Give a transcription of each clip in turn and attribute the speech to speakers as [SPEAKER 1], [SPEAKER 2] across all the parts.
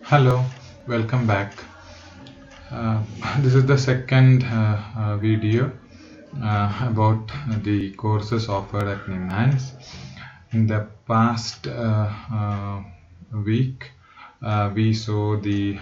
[SPEAKER 1] Hello, welcome back. Uh, this is the second video about the courses offered at NIMHANS. In the past week, we saw the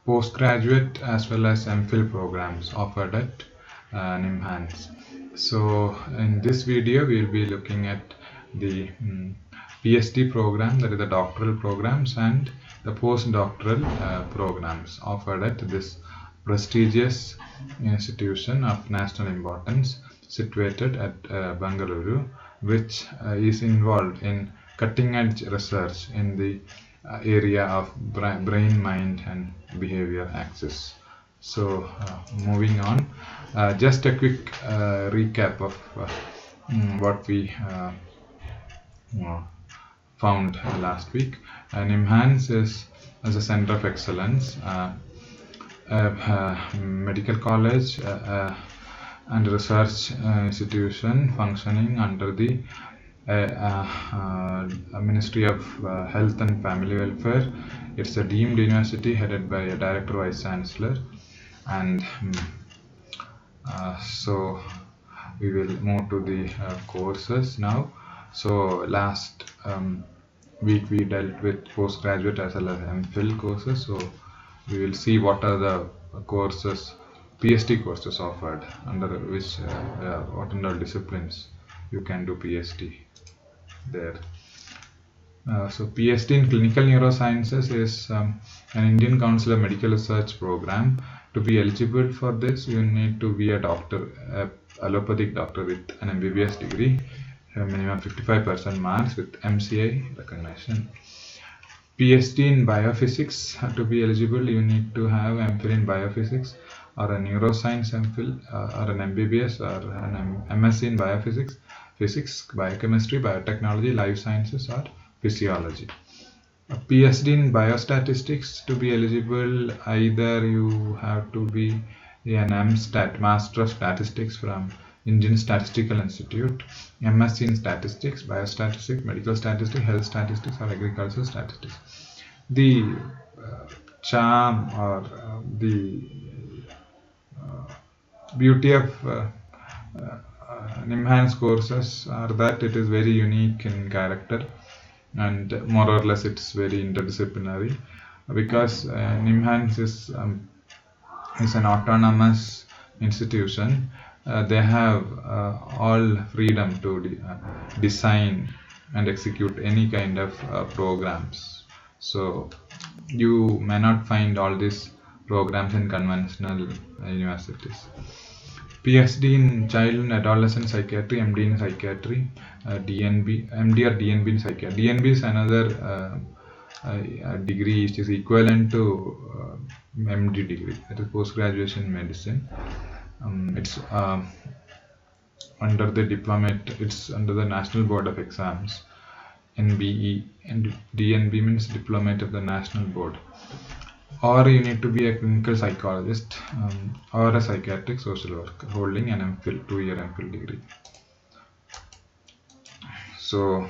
[SPEAKER 1] postgraduate as well as MPhil programs offered at NIMHANS. So in this video, we'll be looking at the PhD program, that is the doctoral programs, and the postdoctoral programs offered at this prestigious institution of national importance situated at Bangaluru, which is involved in cutting-edge research in the area of brain, mind, and behavior axis. So moving on, just a quick recap of what we found last week. NIMHANS is as a center of excellence, medical college and research institution functioning under the Ministry of Health and Family Welfare. It's a deemed university headed by a director vice chancellor, and so we will move to the courses now. So last week we dealt with postgraduate as well as MPhil courses. So we will see what are the courses, PhD courses offered under which what under disciplines you can do PhD there. So PhD in clinical neurosciences is an Indian Council of Medical Research program. To be eligible for this, you need to be a doctor, allopathic doctor with an MBBS degree, minimum 55% marks with MCI recognition. PhD in biophysics, to be eligible, you need to have MPhil in biophysics or a neuroscience MPhil or an MBBS or an MSc in biophysics, physics, biochemistry, biotechnology, life sciences, or physiology. A PhD in biostatistics, to be eligible, either you have to be an MStat, Master of Statistics from Indian Statistical Institute, MSc in statistics, biostatistics, medical statistics, health statistics, or agricultural statistics. The charm or the beauty of NIMHANS courses are that it is very unique in character, and more or less it's very interdisciplinary, because NIMHANS is an autonomous institution. They have all freedom to design and execute any kind of programs. So you may not find all these programs in conventional universities. PhD in child and adolescent psychiatry, MD in psychiatry, DNB, MD or DNB in psychiatry. DNB is another degree which is equivalent to MD degree, that is post-graduation in medicine. It's under the diplomate, it's under the National Board of Exams, NBE, and DNB means diplomate of the National Board. Or you need to be a clinical psychologist or a psychiatric social worker holding an MPhil, 2-year MPhil degree. So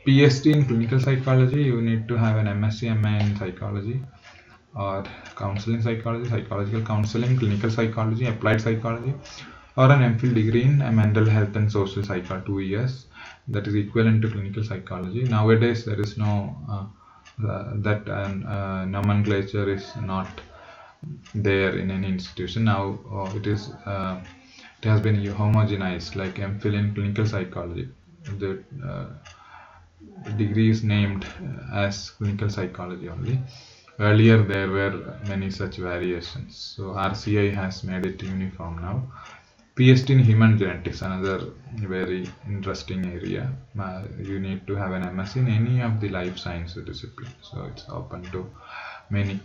[SPEAKER 1] PhD in clinical psychology, you need to have an MSc MA in psychology or counseling psychology, psychological counseling, clinical psychology, applied psychology, or an MPhil degree in mental health and social psychology, 2 years, that is equivalent to clinical psychology. Nowadays there is no that nomenclature is not there in any institution. Now it has been homogenized, like MPhil in clinical psychology. The degree is named as clinical psychology only. Earlier there were many such variations, so RCI has made it uniform now. PhD in human genetics, another very interesting area. You need to have an MS in any of the life science discipline, so it's open to many.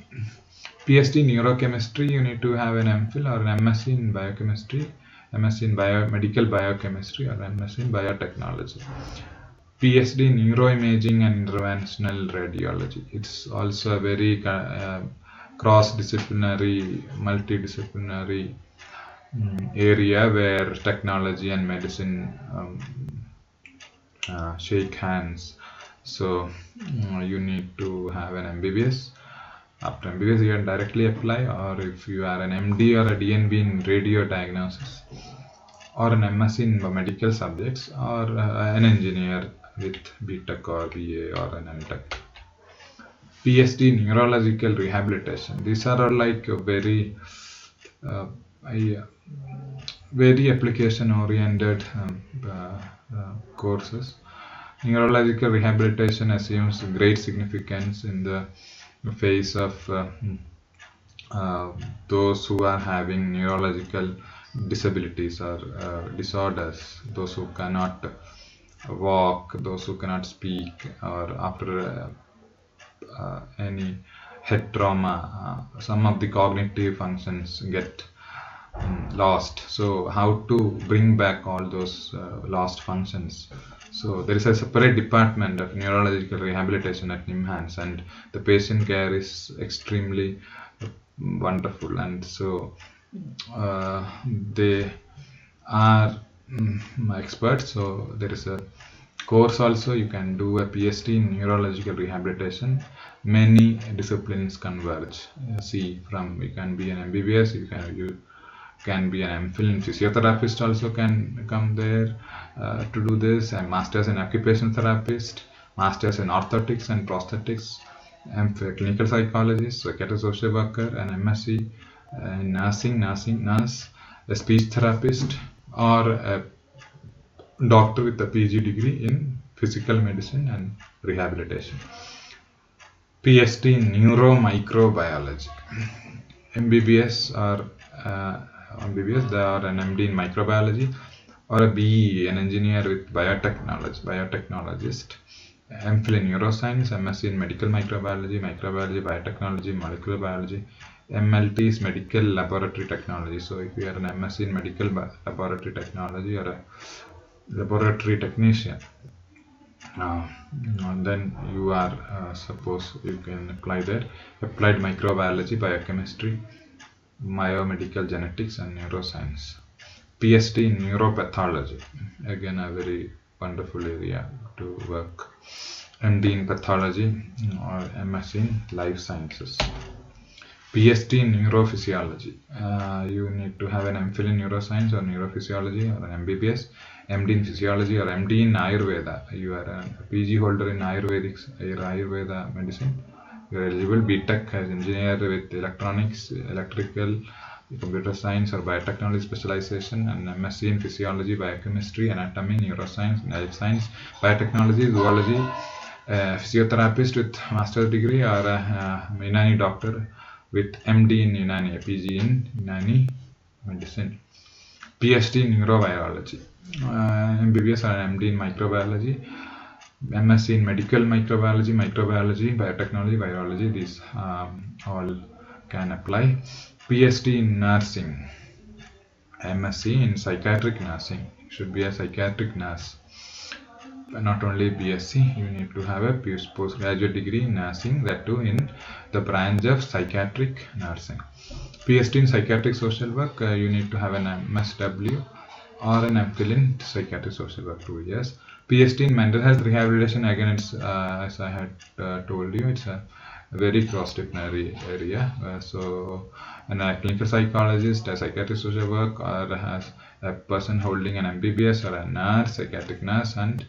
[SPEAKER 1] PhD in neurochemistry, you need to have an MPhil or an MSc in biochemistry, MSc in medical biochemistry, or MSc in biotechnology. PhD in neuroimaging and interventional radiology. It's also a very cross-disciplinary, multidisciplinary area where technology and medicine shake hands So you need to have an MBBS. After MBBS you can directly apply, or if you are an MD or a DNB in radio diagnosis, or an MSc in medical subjects, or an engineer with BTech or BA or an MTech. PSD, neurological rehabilitation. These are all like very uh, very application oriented courses. Neurological rehabilitation assumes great significance in the face of those who are having neurological disabilities or disorders, those who cannot walk, those who cannot speak, or after any head trauma, some of the cognitive functions get lost. So how to bring back all those lost functions? So there is a separate department of neurological rehabilitation at NIMHANS, and the patient care is extremely wonderful, and so they are experts. So there is a course also. You can do a PhD in neurological rehabilitation. Many disciplines converge. See, from you can be an MBBS, you can be an MPhil in physiotherapist also can come there to do this, and masters in occupational therapist, masters in orthotics and prosthetics, and clinical psychologist, psychiatrist, social worker, and MSc in nurse, a speech therapist, or a doctor with a PG degree in physical medicine and rehabilitation. PhD in neuromicrobiology. MBBS or MBBS, they are an MD in microbiology, or a BE, an engineer with biotechnologist. MPhil in neuroscience, MSc in medical microbiology, biotechnology, molecular biology. MLT is medical laboratory technology. So if you are an MSc in medical laboratory technology or a laboratory technician, then you are suppose you can apply there. Applied microbiology, biochemistry, biomedical genetics, and neuroscience. PhD in neuropathology, again a very wonderful area to work. MD in pathology, or MSc in life sciences. PhD in neurophysiology. You need to have an MPhil in neuroscience or neurophysiology, or an MBBS. MD in physiology, or MD in Ayurveda. You are a PG holder in Ayurveda medicine. You are eligible. BTech as engineer with electronics, electrical, computer science, or biotechnology specialization, and MSc in physiology, biochemistry, anatomy, neuroscience, life science, biotechnology, zoology. Physiotherapist with master's degree, or a Unani doctor with MD in Unani, PG in Unani medicine. PhD in neurobiology. MBBS or MD in microbiology. MSc in medical microbiology, biotechnology, virology. These all can apply. PhD in nursing. MSc in psychiatric nursing. You should be a psychiatric nurse. Not only BSc, you need to have a postgraduate degree in nursing, that too in the branch of psychiatric nursing. PhD in psychiatric social work, you need to have an MSW or an MPhil in psychiatric social work, 2 years. PhD in mental health rehabilitation, again it's as I had told you, it's a very cross-disciplinary area. So a clinical psychologist, a psychiatric social work, or has a person holding an MBBS, or a nurse, psychiatric nurse, and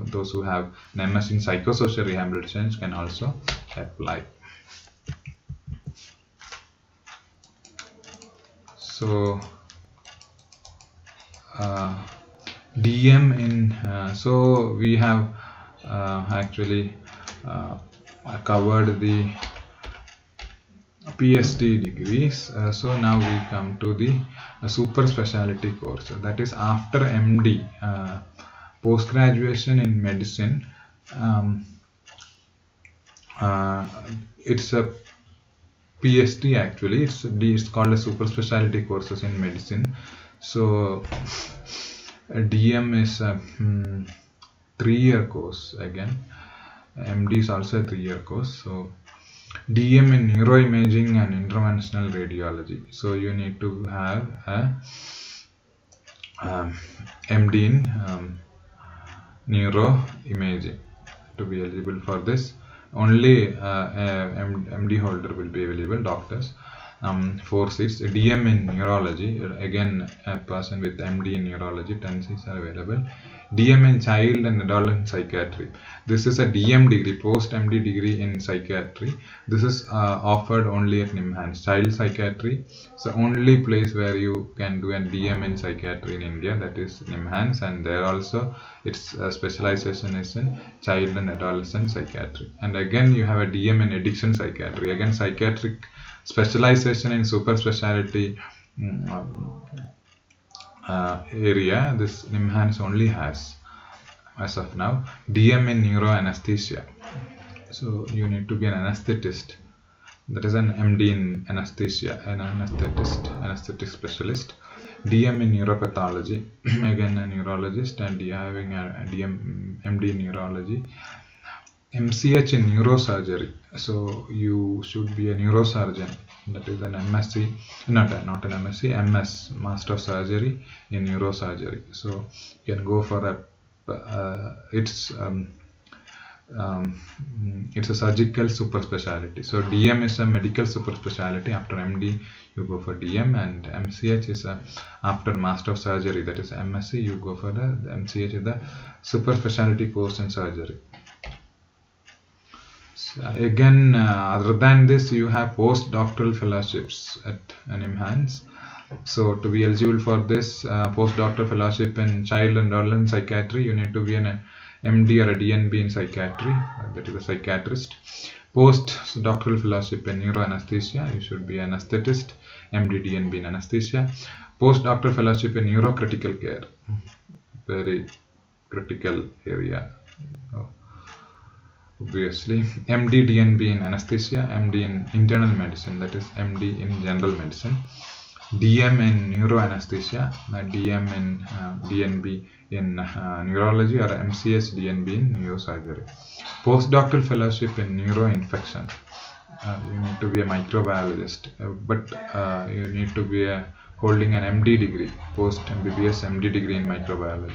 [SPEAKER 1] those who have an MS in psychosocial rehabilitation can also apply. So DM in so we have actually covered the PhD degrees. So now we come to the super specialty course, that is after MD, post graduation in medicine. It's a PhD actually. It's called a super specialty courses in medicine. So DM is a 3-year course again. MD is also a 3-year course. So DM in neuroimaging and interventional radiology. So you need to have a MD in neuroimaging. To be eligible for this, only MD holder will be available, doctors. 4 seats. DM in neurology, again a person with MD in neurology, 10 seats are available. DM in child and adolescent psychiatry. This is a DM degree, post MD degree in psychiatry. This is offered only at NIMHANS. Child psychiatry is the only place where you can do a DM in psychiatry in India, that is NIMHANS, and there also its specialization is in child and adolescent psychiatry. And again you have a DM in addiction psychiatry, again psychiatric specialization in super specialty area. This NIMHANS only has as of now. DM in neuroanesthesia, so you need to be an anesthetist, that is an MD in anesthesia, an anesthetic specialist. DM in neuropathology, again a neurologist, and you having a MD in neurology. MCH in neurosurgery, so you should be a neurosurgeon, that is an MSc, not an MSc, MS, Master of Surgery in neurosurgery. So you can go for a it's a surgical super specialty. So DM is a medical super specialty. After MD you go for DM, and MCH is after Master of Surgery, that is MSc, you go for the MCH is the super specialty course in surgery. Again, other than this, you have postdoctoral fellowships at NIMHANS. So to be eligible for this postdoctoral fellowship in child and adolescent psychiatry, you need to be an MD or a DNB in psychiatry, that is a psychiatrist. Postdoctoral fellowship in neuroanesthesia, you should be an anesthetist, MD, DNB in anesthesia. Postdoctoral fellowship in neurocritical care, very critical area. Obviously, MD, DNB in anesthesia, MD in internal medicine, that is MD in general medicine. DM in neuroanesthesia, DM in DNB in neurology, or MCS DNB in neurosurgery. Postdoctoral fellowship in neuroinfection, you need to be a microbiologist, but you need to be holding an MD degree, post MBBS MD degree in microbiology.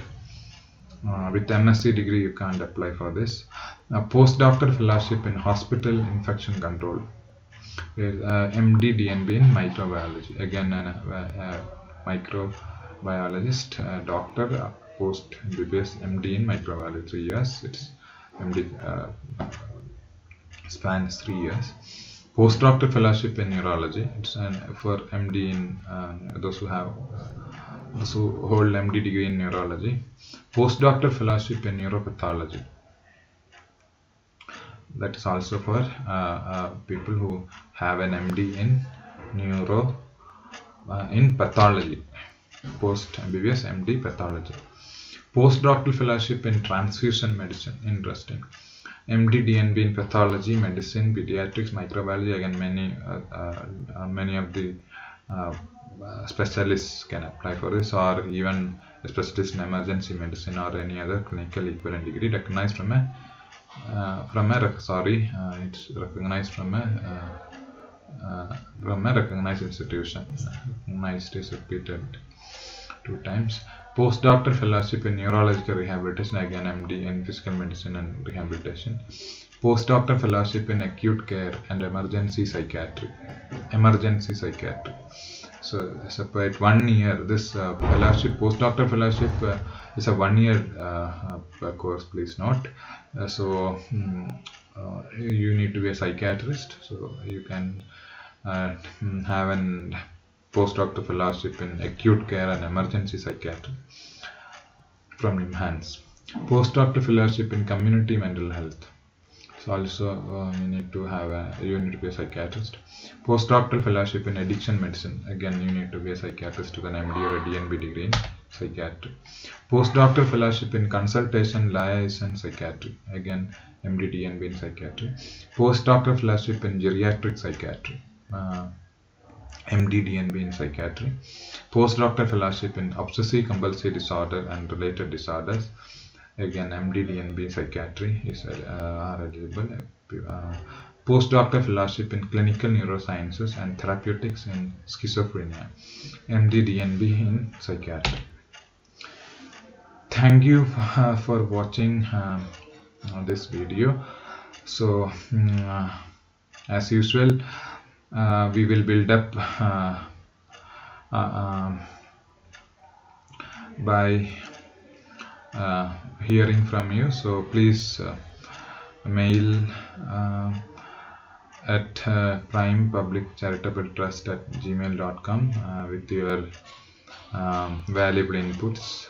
[SPEAKER 1] With MSc degree you can't apply for this. Postdoctoral fellowship in hospital infection control, MD DNB in microbiology, again a microbiologist, doctor, post MBBS MD in microbiology, 3 years. It's MD span is 3 years. Postdoctoral fellowship in neurology, it's for MD in those who hold MD degree in neurology. Postdoctoral fellowship in neuropathology, that is also for people who have an MD in in pathology, post MBBS MD pathology. Postdoctoral fellowship in transfusion medicine, interesting. MD DNB in pathology, medicine, pediatrics, microbiology, again many of the specialists can apply for this, or even a specialist in emergency medicine or any other clinical equivalent degree recognized from a it's recognized from a recognized institution. Recognized is repeated 2 times. Postdoctoral fellowship in neurological rehabilitation, again MD in physical medicine and rehabilitation. Postdoctoral fellowship in acute care and emergency psychiatry. So separate 1 year. This fellowship, postdoctoral fellowship, is a 1 year course. Please note. You need to be a psychiatrist. So you can have an postdoctoral fellowship in acute care and emergency psychiatry from NIMHANS. Postdoctoral fellowship in community mental health. So also you need to be a psychiatrist. Postdoctoral fellowship in addiction medicine, again you need to be a psychiatrist with an MD or a DNB degree in psychiatry. Postdoctoral fellowship in consultation liaison psychiatry, again MD DNB in psychiatry. Postdoctoral fellowship in geriatric psychiatry, MD DNB in psychiatry. Postdoctoral fellowship in obsessive compulsive disorder and related disorders, again MD DNB psychiatry are eligible. Postdoctoral fellowship in clinical neurosciences and therapeutics in schizophrenia, MD DNB in psychiatry. thank you for watching this video. So as usual, we will build up uh, um, by hearing from you. So please mail at primepubliccharitabletrust@gmail.com with your valuable inputs.